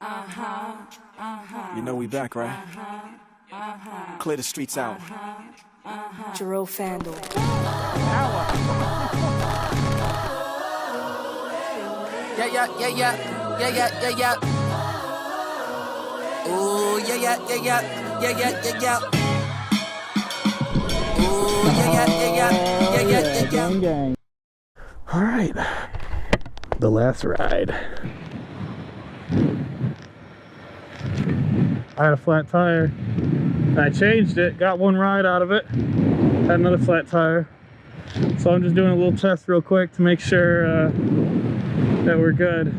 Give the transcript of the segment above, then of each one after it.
You know we back, right? Clear the streets out. Jerome Fandle. Yeah. Ooh, yeah. Ooh, yeah. Gang. All right, the last ride. I had a flat tire. I changed it, got one ride out of it, had another flat tire. So I'm just doing a little test real quick to make sure that we're good.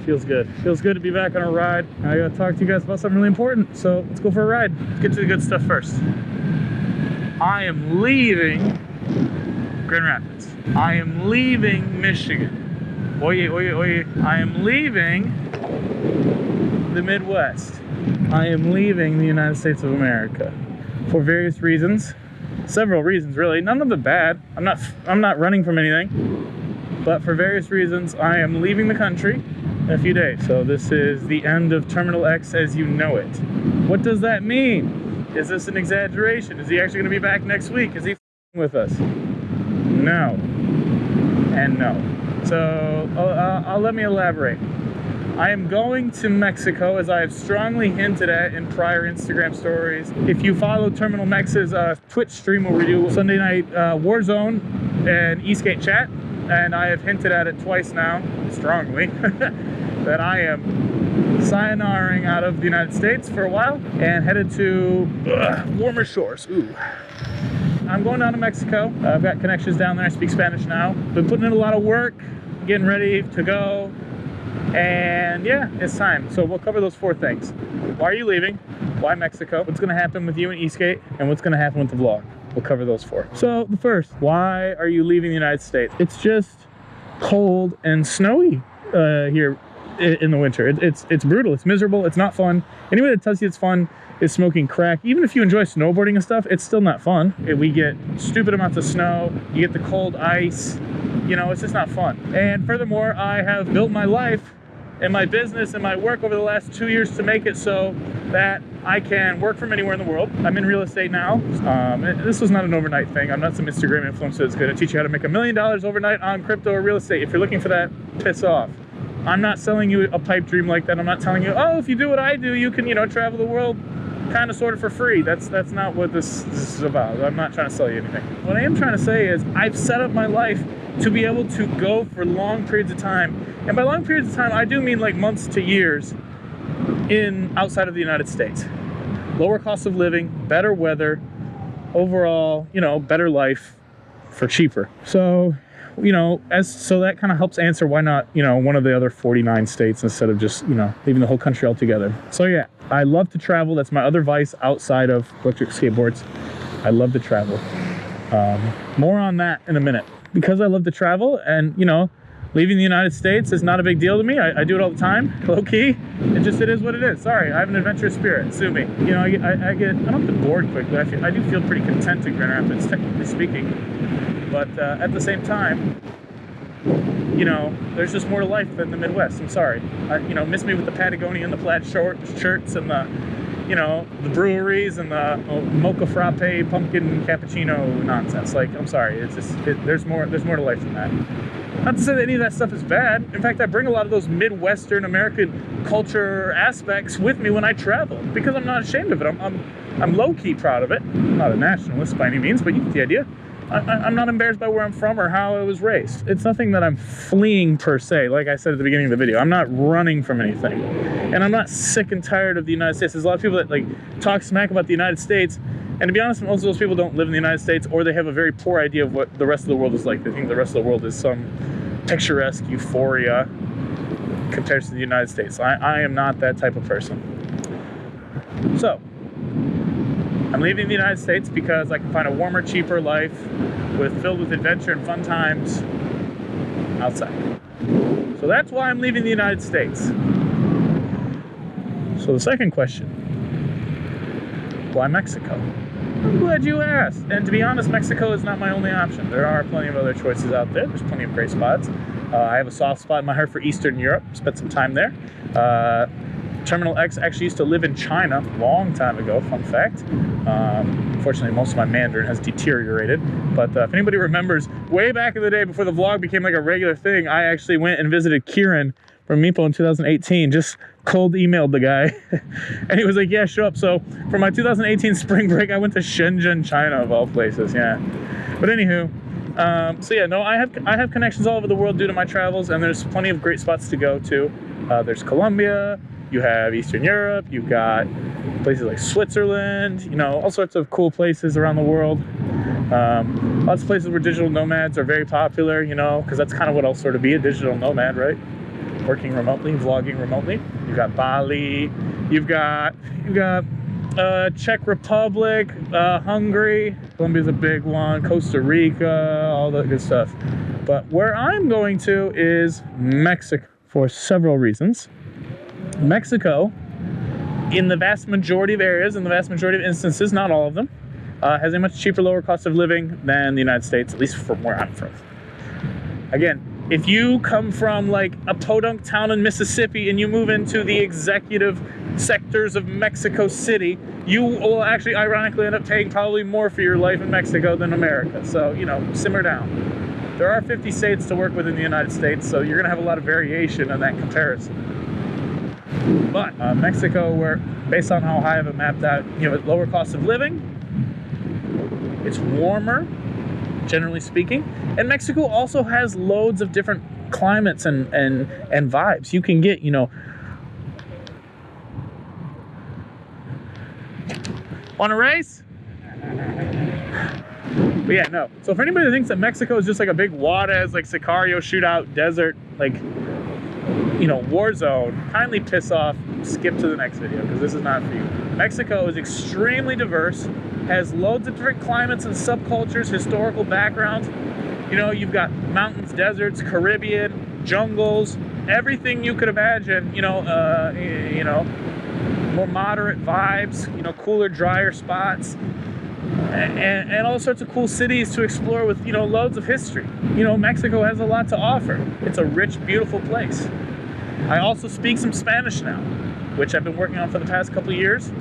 Feels good. Feels good to be back on a ride. I gotta talk to you guys about something really important, so let's go for a ride. Let's get to the good stuff first. I am leaving Grand Rapids. I am leaving Michigan. Oye. I am leaving the Midwest. I am leaving the United States of America for various reasons. Several reasons, really. None of them bad. I'm not running from anything. But for various reasons, I am leaving the country in a few days. So this is the end of Terminal X as you know it. What does that mean? Is this an exaggeration? Is he actually going to be back next week? Is he with us? No. And no. So let me elaborate. I am going to Mexico, as I have strongly hinted at in prior Instagram stories. If you follow Terminal Mex's Twitch stream where we do Sunday night Warzone and ESK8 chat, and I have hinted at it twice now, strongly, that I am sayonaraing out of the United States for a while and headed to warmer shores. Ooh. I'm going down to Mexico. I've got connections down there. I speak Spanish now. Been putting in a lot of work, getting ready to go. And yeah, it's time. So we'll cover those four things. Why are you leaving? Why Mexico? What's going to happen with you and ESK8? And what's going to happen with the vlog? We'll cover those four. So the first, why are you leaving the United States? It's just cold and snowy here in the winter. It's brutal. It's miserable. It's not fun. Anybody that tells you it's fun is smoking crack. Even if you enjoy snowboarding and stuff, it's still not fun. We get stupid amounts of snow. You get the cold ice. You know, it's just not fun. And furthermore, I have built my life and my business and my work over the last 2 years to make it so that I can work from anywhere in the world. I'm in real estate now. This was not an overnight thing. I'm not some Instagram influencer that's going to teach you how to make $1 million overnight on crypto or real estate. If you're looking for that, piss off. I'm not selling you a pipe dream like that. I'm not telling you, oh, if you do what I do, you can, travel the world kind of sort of for free. That's not what this is about. I'm not trying to sell you anything. What I am trying to say is I've set up my life to be able to go for long periods of time. And by long periods of time, I do mean like months to years outside of the United States. Lower cost of living, better weather, overall, better life for cheaper. So, so that kind of helps answer why not, one of the other 49 states instead of just, leaving the whole country altogether. So yeah, I love to travel. That's my other vice outside of electric skateboards. I love to travel. More on that in a minute. Because I love to travel and, leaving the United States is not a big deal to me. I do it all the time, low key. It is what it is. Sorry, I have an adventurous spirit. Sue me. I don't get bored quickly. I do feel pretty content in Grand Rapids, technically speaking. But at the same time, there's just more to life than the Midwest. I'm sorry. Miss me with the Patagonia and the plaid shirts and the breweries and the mocha frappe, pumpkin cappuccino nonsense. Like, I'm sorry. There's more to life than that. Not to say that any of that stuff is bad. In fact, I bring a lot of those Midwestern American culture aspects with me when I travel because I'm not ashamed of it. I'm low-key proud of it. I'm not a nationalist by any means, but you get the idea. I'm not embarrassed by where I'm from or how I was raised. It's nothing that I'm fleeing per se, like I said at the beginning of the video. I'm not running from anything. And I'm not sick and tired of the United States. There's a lot of people that talk smack about the United States. And to be honest, most of those people don't live in the United States, or they have a very poor idea of what the rest of the world is like. They think the rest of the world is some picturesque euphoria compared to the United States. I am not that type of person. So, I'm leaving the United States because I can find a warmer, cheaper life filled with adventure and fun times outside. So that's why I'm leaving the United States. So the second question, why Mexico? I'm glad you asked. And to be honest, Mexico is not my only option. There are plenty of other choices out there. There's plenty of great spots. I have a soft spot in my heart for Eastern Europe. Spent some time there. Terminal X actually used to live in China a long time ago, fun fact. Unfortunately, most of my Mandarin has deteriorated. But if anybody remembers, way back in the day before the vlog became like a regular thing, I actually went and visited Kieran from Meepo in 2018, just cold emailed the guy. And he was like, yeah, show up. So for my 2018 spring break, I went to Shenzhen, China, of all places, yeah. But anywho, so yeah, no, I have connections all over the world due to my travels, and there's plenty of great spots to go to. There's Colombia, you have Eastern Europe, you've got places like Switzerland, you know, all sorts of cool places around the world. Lots of places where digital nomads are very popular, you know, because that's kind of what I'll sort of be, a digital nomad, right? Working remotely, vlogging remotely. You've got Bali, you've got Czech Republic, Hungary, Colombia's a big one, Costa Rica, all that good stuff. But where I'm going to is Mexico for several reasons. Mexico, in the vast majority of areas, in the vast majority of instances, not all of them, has a much cheaper, lower cost of living than the United States, at least from where I'm from. Again, if you come from like a podunk town in Mississippi and you move into the executive sectors of Mexico City, you will actually ironically end up paying probably more for your life in Mexico than America. So, you know, simmer down. There are 50 states to work with in the United States, so you're gonna have a lot of variation in that comparison. But Mexico, where based on how I have it mapped out, you know, lower cost of living, it's warmer, generally speaking, and Mexico also has loads of different climates and vibes. You can get, you know, want a race? But yeah, no. So for anybody that thinks that Mexico is just like a big Juarez, like Sicario shootout desert, like, you know, war zone, kindly piss off, skip to the next video, because this is not for you. Mexico is extremely diverse, has loads of different climates and subcultures, historical backgrounds. You know, you've got mountains, deserts, Caribbean, jungles, everything you could imagine, you know, more moderate vibes, you know, cooler, drier spots, and all sorts of cool cities to explore with, you know, loads of history. You know, Mexico has a lot to offer. It's a rich, beautiful place. I also speak some Spanish now, which I've been working on for the past couple of years.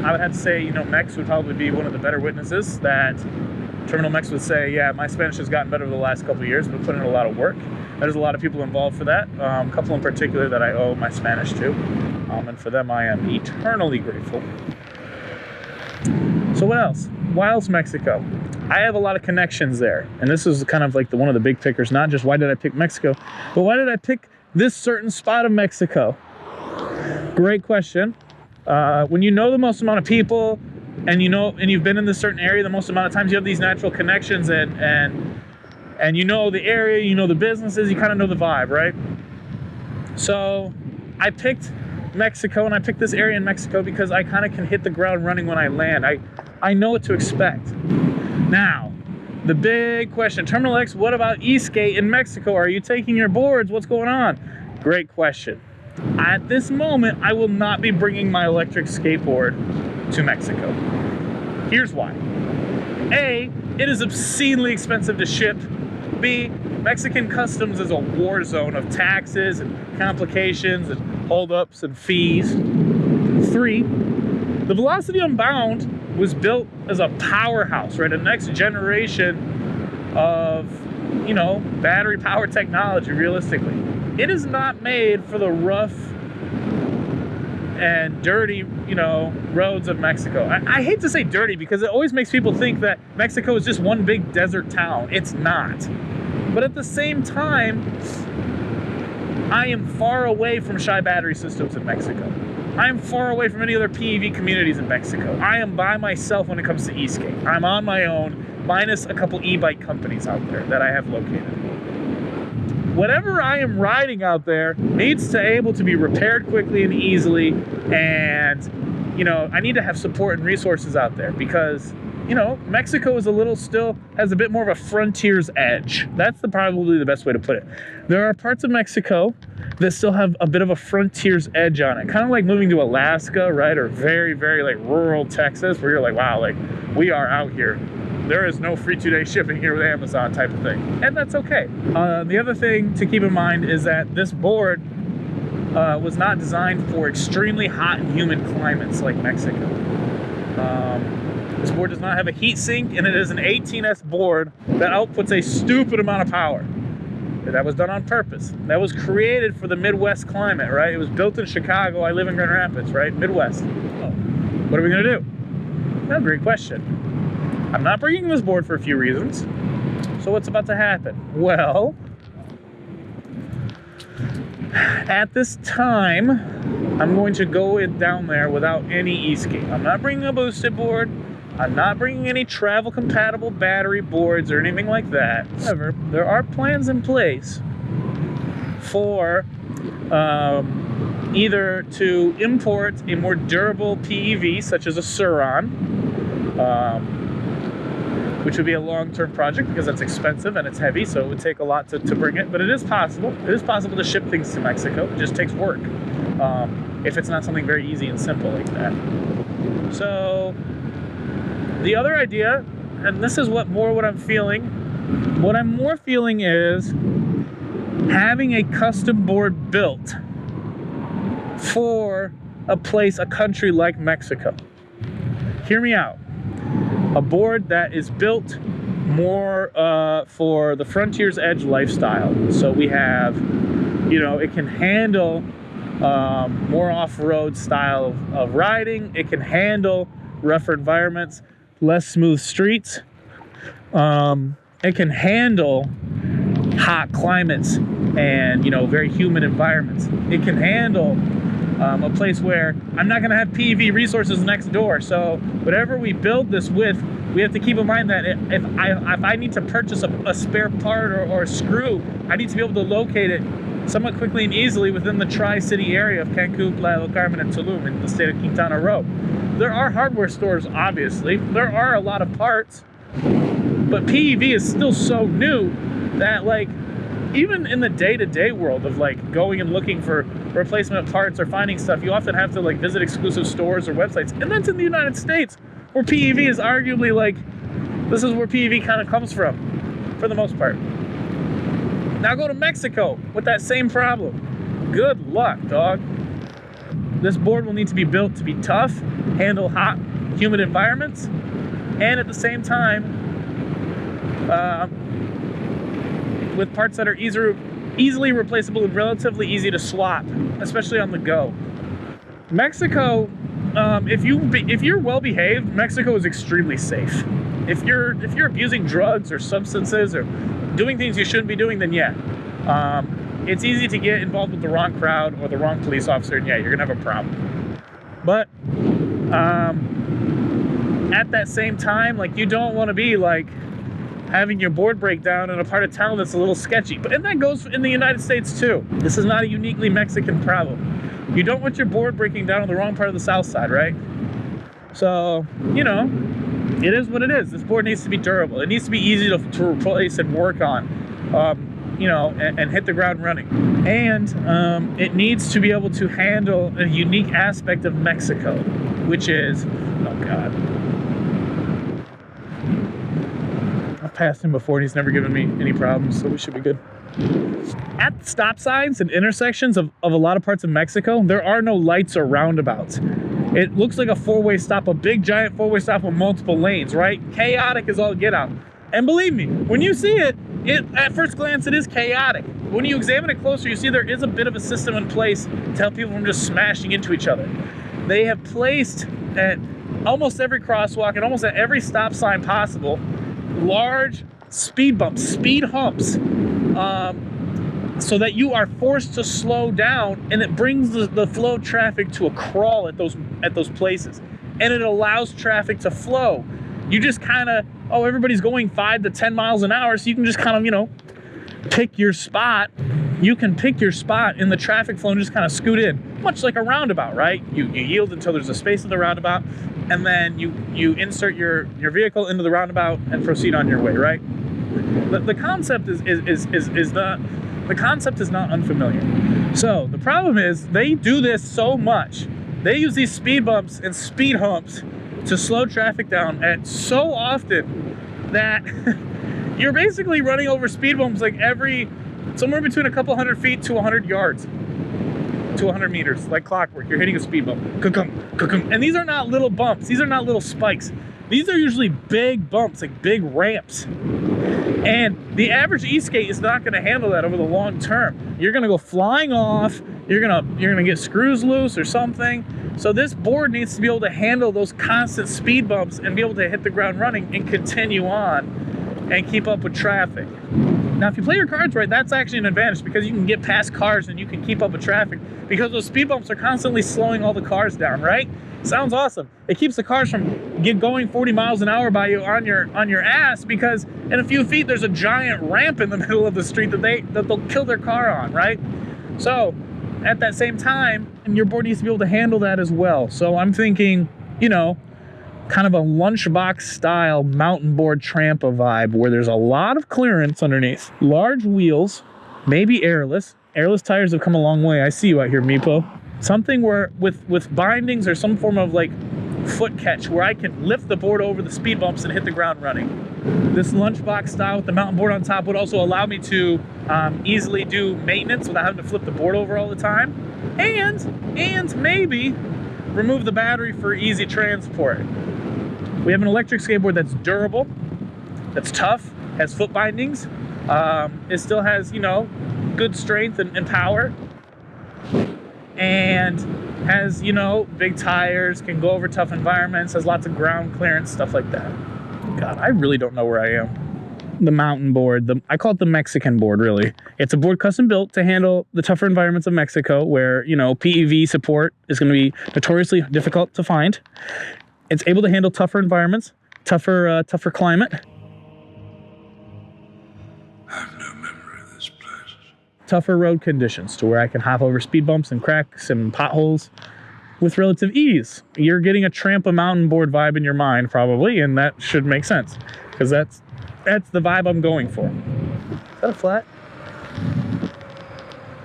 I would have to say, you know, Mex would probably be one of the better witnesses that Terminal Mex would say, yeah, my Spanish has gotten better over the last couple of years, but put in a lot of work. There's a lot of people involved for that, a couple in particular that I owe my Spanish to, and for them I am eternally grateful. So what else? Why else Mexico? I have a lot of connections there, and this is kind of like one of the big pickers, not just why did I pick Mexico, but why did I pick this certain spot of Mexico? Great question. When you know the most amount of people, and you know, and you've been in this certain area the most amount of times, you have these natural connections, and you know the area, you know the businesses, you kind of know the vibe, right? So I picked Mexico, and I picked this area in Mexico because I kind of can hit the ground running when I land. I know what to expect. Now, the big question, Terminal X, what about ESK8 in Mexico? Are you taking your boards? What's going on? Great question. At this moment, I will not be bringing my electric skateboard to Mexico. Here's why. A, it is obscenely expensive to ship. B, Mexican customs is a war zone of taxes and complications and holdups and fees. 3, the Velocity Unbound was built as a powerhouse, right? A next generation of, you know, battery power technology, realistically. It is not made for the rough and dirty, you know, roads of Mexico. I hate to say dirty because it always makes people think that Mexico is just one big desert town. It's not. But at the same time, I am far away from Shy battery systems in Mexico. I am far away from any other PEV communities in Mexico. I am by myself when it comes to ESK8. I'm on my own, minus a couple e-bike companies out there that I have located. Whatever I am riding out there needs to able to be repaired quickly and easily, and, you know, I need to have support and resources out there because, you know, Mexico is still has a bit more of a frontier's edge. That's probably the best way to put it. There are parts of Mexico that still have a bit of a frontier's edge on it. Kind of like moving to Alaska, right? Or very, very like rural Texas where you're like, wow, like we are out here. there is no free 2-day shipping here with Amazon type of thing. And that's okay. The other thing to keep in mind is that this board was not designed for extremely hot and humid climates like Mexico. This board does not have a heat sink, and it is an 18S board that outputs a stupid amount of power. That was done on purpose. That was created for the Midwest climate, right? It was built in Chicago. I live in Grand Rapids, right? Midwest. Oh, what are we gonna do? That's a great question. I'm not bringing this board for a few reasons. So what's about to happen? Well, at this time, I'm going to go down there without any ESK8. I'm not bringing a boosted board. I'm not bringing any travel compatible battery boards or anything like that. However, there are plans in place for either to import a more durable PEV such as a Suron, which would be a long-term project because that's expensive and it's heavy, so it would take a lot to bring it, but it is possible. It is possible to ship things to Mexico. It just takes work if it's not something very easy and simple like that. So the other idea, and this is what I'm feeling, what I'm more feeling is having a custom board built for a country like Mexico. Hear me out. A board that is built more for the Frontier's Edge lifestyle. So we have, it can handle more off-road style of riding. It can handle rougher environments, less smooth streets. It can handle hot climates and, very humid environments. It can handle a place where I'm not going to have PEV resources next door. So whatever we build this with, we have to keep in mind that if I need to purchase a spare part or a screw, I need to be able to locate it somewhat quickly and easily within the Tri-City area of Cancun, Playa del Carmen, and Tulum in the state of Quintana Roo. There are hardware stores, obviously. There are a lot of parts, but PEV is still so new that, even in the day-to-day world of going and looking for replacement parts or finding stuff, you often have to visit exclusive stores or websites, and that's in the United States, where PEV is arguably this is where PEV kind of comes from, for the most part. Now go to Mexico with that same problem. Good luck, dog. This board will need to be built to be tough, handle hot, humid environments, and at the same time, with parts that are easily replaceable and relatively easy to swap, especially on the go. Mexico, if you're well behaved, Mexico is extremely safe. If you're abusing drugs or substances or doing things you shouldn't be doing, then yeah, it's easy to get involved with the wrong crowd or the wrong police officer, and yeah, you're gonna have a problem. But at that same time, you don't want to be having your board break down in a part of town that's a little sketchy. And that goes in the United States too. This is not a uniquely Mexican problem. You don't want your board breaking down in the wrong part of the south side, right? So, it is what it is. This board needs to be durable. It needs to be easy to replace and work on, and hit the ground running. And it needs to be able to handle a unique aspect of Mexico, which is, oh God. I've passed him before and he's never given me any problems, so we should be good. At stop signs and intersections of a lot of parts of Mexico, there are no lights or roundabouts. It looks like a four-way stop, a big giant four-way stop with multiple lanes, right? Chaotic as all get out. And believe me, when you see it, at first glance, it is chaotic. When you examine it closer, you see there is a bit of a system in place to help people from just smashing into each other. They have placed at almost every crosswalk and almost at every stop sign possible large speed bumps, speed humps, so that you are forced to slow down, and it brings the flow of traffic to a crawl at those places, and it allows traffic to flow. You just kind of, everybody's going 5 to 10 miles an hour, so you can just kind of, pick your spot. You can pick your spot in the traffic flow and just kind of scoot in, much like a roundabout, right? You yield until there's a space in the roundabout, and then you insert your vehicle into the roundabout and proceed on your way, right? The concept the concept is not unfamiliar. So the problem is they do this so much. They use these speed bumps and speed humps to slow traffic down at so often that you're basically running over speed bumps like somewhere between a couple 100 feet to 100 yards to 100 meters, like clockwork. You're hitting a speed bump. And these are not little bumps. These are not little spikes. These are usually big bumps, like big ramps. And the average ESK8 is not going to handle that over the long term. You're going to go flying off. You're gonna get screws loose or something. So this board needs to be able to handle those constant speed bumps and be able to hit the ground running and continue on and keep up with traffic. Now, if you play your cards right, that's actually an advantage because you can get past cars and you can keep up with traffic because those speed bumps are constantly slowing all the cars down, right? Sounds awesome. It keeps the cars from going 40 miles an hour by you on your ass because in a few feet there's a giant ramp in the middle of the street that they'll kill their car on, right? So at that same time, your board needs to be able to handle that as well. So I'm thinking, you know, kind of a lunchbox style mountain board trampa vibe where there's a lot of clearance underneath, large wheels, maybe airless. Airless tires have come a long way. I see you out here, Meepo. Something where with bindings or some form of like foot catch where I can lift the board over the speed bumps and hit the ground running. This lunchbox style with the mountain board on top would also allow me to easily do maintenance without having to flip the board over all the time, and maybe remove the battery for easy transport. We have an electric skateboard that's durable, that's tough, has foot bindings. It still has, you know, good strength and power, and has, you know, big tires, can go over tough environments, has lots of ground clearance, stuff like that. God, I really don't know where I am. The mountain board, I call it the Mexican board, really. It's a board custom built to handle the tougher environments of Mexico where, you know, PEV support is going to be notoriously difficult to find. It's able to handle tougher environments, tougher climate. I have no memory of this place. Tougher road conditions to where I can hop over speed bumps and cracks and potholes with relative ease. You're getting a trampa mountain board vibe in your mind probably, and that should make sense because that's the vibe I'm going for. Is that a flat?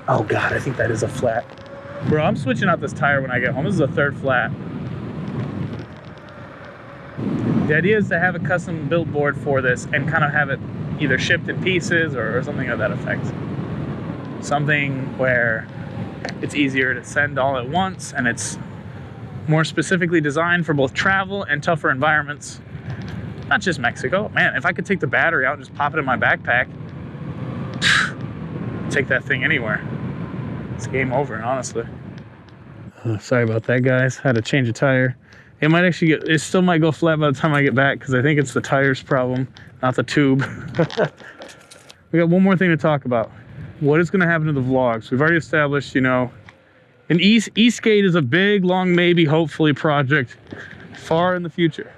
Oh God, I think that is a flat. Bro, I'm switching out this tire when I get home. This is a third flat. The idea is to have a custom built board for this and kind of have it either shipped in pieces or something of that effect. Something where it's easier to send all at once and it's more specifically designed for both travel and tougher environments. Not just Mexico. Man, if I could take the battery out and just pop it in my backpack, take that thing anywhere. It's game over, honestly. Sorry about that, guys. Had to change a tire. It might actually it still might go flat by the time I get back because I think it's the tire's problem, not the tube. We got one more thing to talk about. What is going to happen to the vlogs? We've already established, you know, an ESK8 is a big, long, maybe, hopefully project far in the future.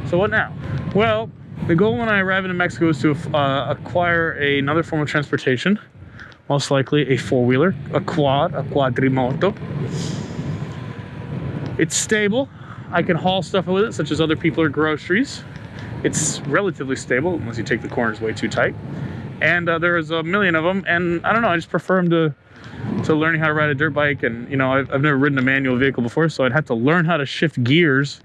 So what now? Well, the goal when I arrive in Mexico is to acquire another form of transportation, most likely a four-wheeler, a quadrimoto. It's stable. I can haul stuff with it, such as other people or groceries. It's relatively stable, unless you take the corners way too tight. And there is a million of them, and I don't know, I just prefer them to learning how to ride a dirt bike. And, you know, I've never ridden a manual vehicle before, so I'd have to learn how to shift gears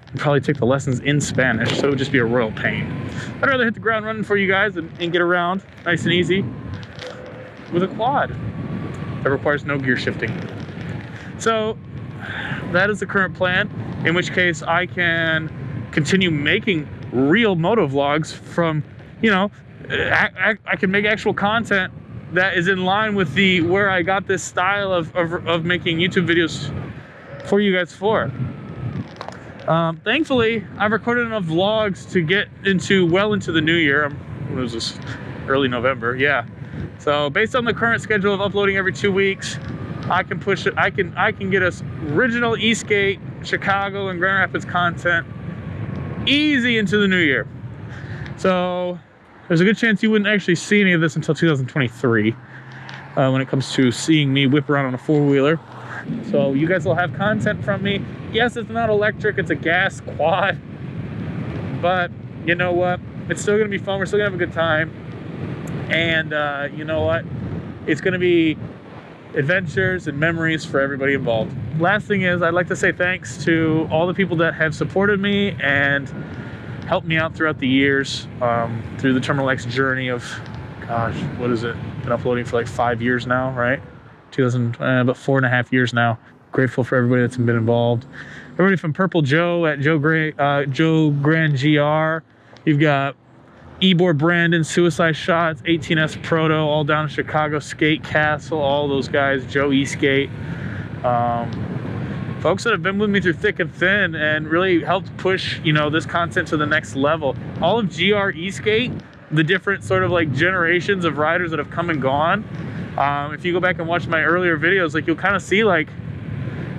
and probably take the lessons in Spanish, so it would just be a royal pain. I'd rather hit the ground running for you guys and get around nice and easy with a quad that requires no gear shifting. So that is the current plan, in which case I can continue making real moto vlogs from, you know, I can make actual content that is in line with where I got this style of making YouTube videos for you guys for. Thankfully, I've recorded enough vlogs to get well into the new year. What was this? Early November, yeah. So based on the current schedule of uploading every 2 weeks, I can push it. I can get us original ESK8, Chicago, and Grand Rapids content easy into the new year. So there's a good chance you wouldn't actually see any of this until 2023 when it comes to seeing me whip around on a four-wheeler. So you guys will have content from me. Yes, it's not electric, it's a gas quad, but you know what? It's still gonna be fun. We're still gonna have a good time. And you know what? It's gonna be adventures and memories for everybody involved. Last thing is, I'd like to say thanks to all the people that have supported me and helped me out throughout the years, through the Terminal X journey of, gosh, what is it? Been uploading for like 5 years now, right? About 4.5 years now. Grateful for everybody that's been involved. Everybody from Purple Joe at Joe Grand GR. You've got Eboard Brandon, Suicide Shots, 18S Proto, all down in Chicago, Skate Castle, all those guys, Joe ESK8. Folks that have been with me through thick and thin and really helped push, you know, this content to the next level. All of GR ESK8, the different sort of like generations of riders that have come and gone. If you go back and watch my earlier videos, like you'll kind of see like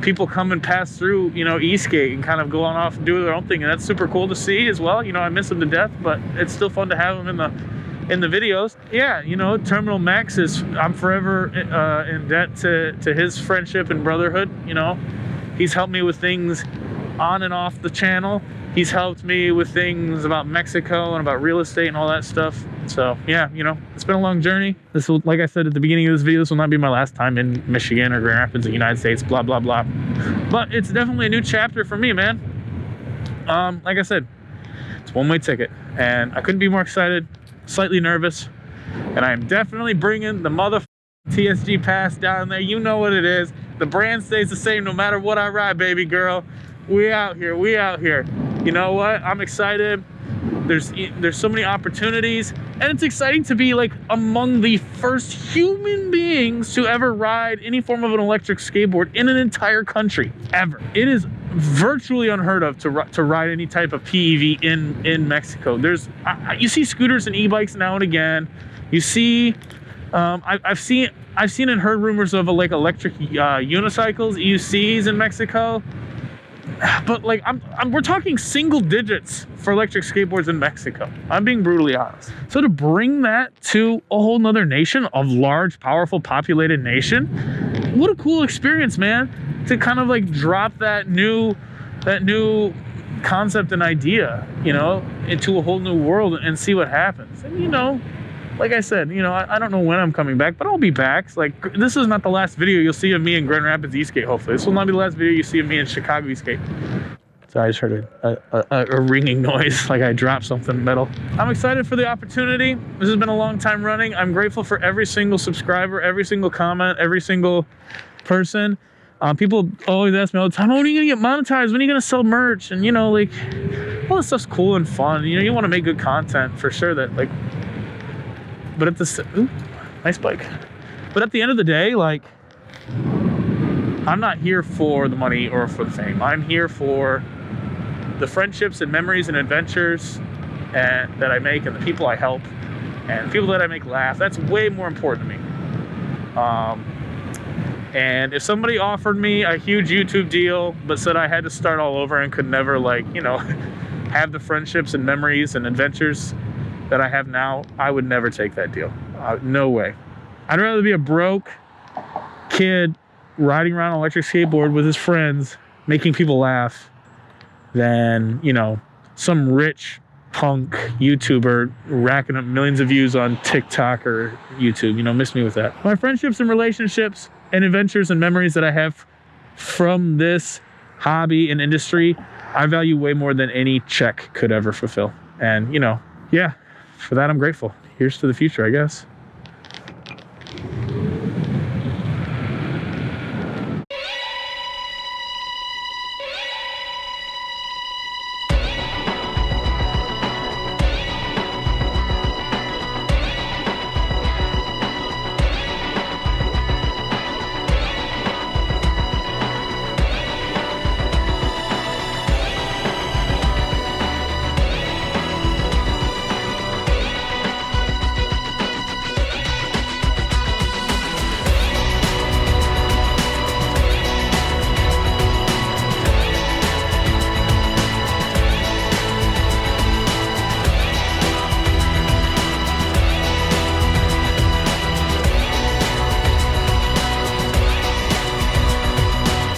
people come and pass through, you know, ESK8 and kind of go on off and do their own thing, and that's super cool to see as well. You know, I miss them to death, but it's still fun to have them in the videos. Yeah, you know, Terminal Max I'm forever in debt to his friendship and brotherhood. You know, he's helped me with things on and off the channel. He's helped me with things about Mexico and about real estate and all that stuff. So yeah, you know, it's been a long journey. This will, like I said at the beginning of this video, this will not be my last time in Michigan or Grand Rapids, the United States, blah, blah, blah. But it's definitely a new chapter for me, man. Like I said, it's one-way ticket and I couldn't be more excited, slightly nervous. And I am definitely bringing the mother TSG pass down there. You know what it is. The brand stays the same no matter what I ride, baby girl. We out here, we out here. You know what? I'm excited. There's so many opportunities, and it's exciting to be like among the first human beings to ever ride any form of an electric skateboard in an entire country ever. It is virtually unheard of to ride any type of PEV in Mexico. You see scooters and e-bikes now and again. You see, I've seen and heard rumors of like electric unicycles, EUCs in Mexico. But like we're talking single digits for electric skateboards in Mexico. I'm being brutally honest. So to bring that to a whole nother nation, a large, powerful, populated nation, what a cool experience, man. To kind of like drop that new concept and idea, you know, into a whole new world and see what happens. And you know, like I said, you know, I don't know when I'm coming back, but I'll be back. It's like, this is not the last video you'll see of me in Grand Rapids ESK8, hopefully. This will not be the last video you see of me in Chicago ESK8. So I just heard a ringing noise, like I dropped something metal. I'm excited for the opportunity. This has been a long time running. I'm grateful for every single subscriber, every single comment, every single person. People always ask me all the time, oh, when are you gonna get monetized? When are you gonna sell merch? And you know, like, all this stuff's cool and fun. You know, you wanna make good content for sure that like, but at the, ooh, nice bike. But at the end of the day, like, I'm not here for the money or for the fame. I'm here for the friendships and memories and adventures that I make, and the people I help, and the people that I make laugh. That's way more important to me. And if somebody offered me a huge YouTube deal, but said I had to start all over and could never, like, you know, have the friendships and memories and adventures that I have now, I would never take that deal. No way. I'd rather be a broke kid riding around an electric skateboard with his friends, making people laugh, than, you know, some rich punk YouTuber racking up millions of views on TikTok or YouTube. You know, miss me with that. My friendships and relationships and adventures and memories that I have from this hobby and industry, I value way more than any check could ever fulfill. And, you know, yeah, for that I'm grateful. Here's to the future, I guess.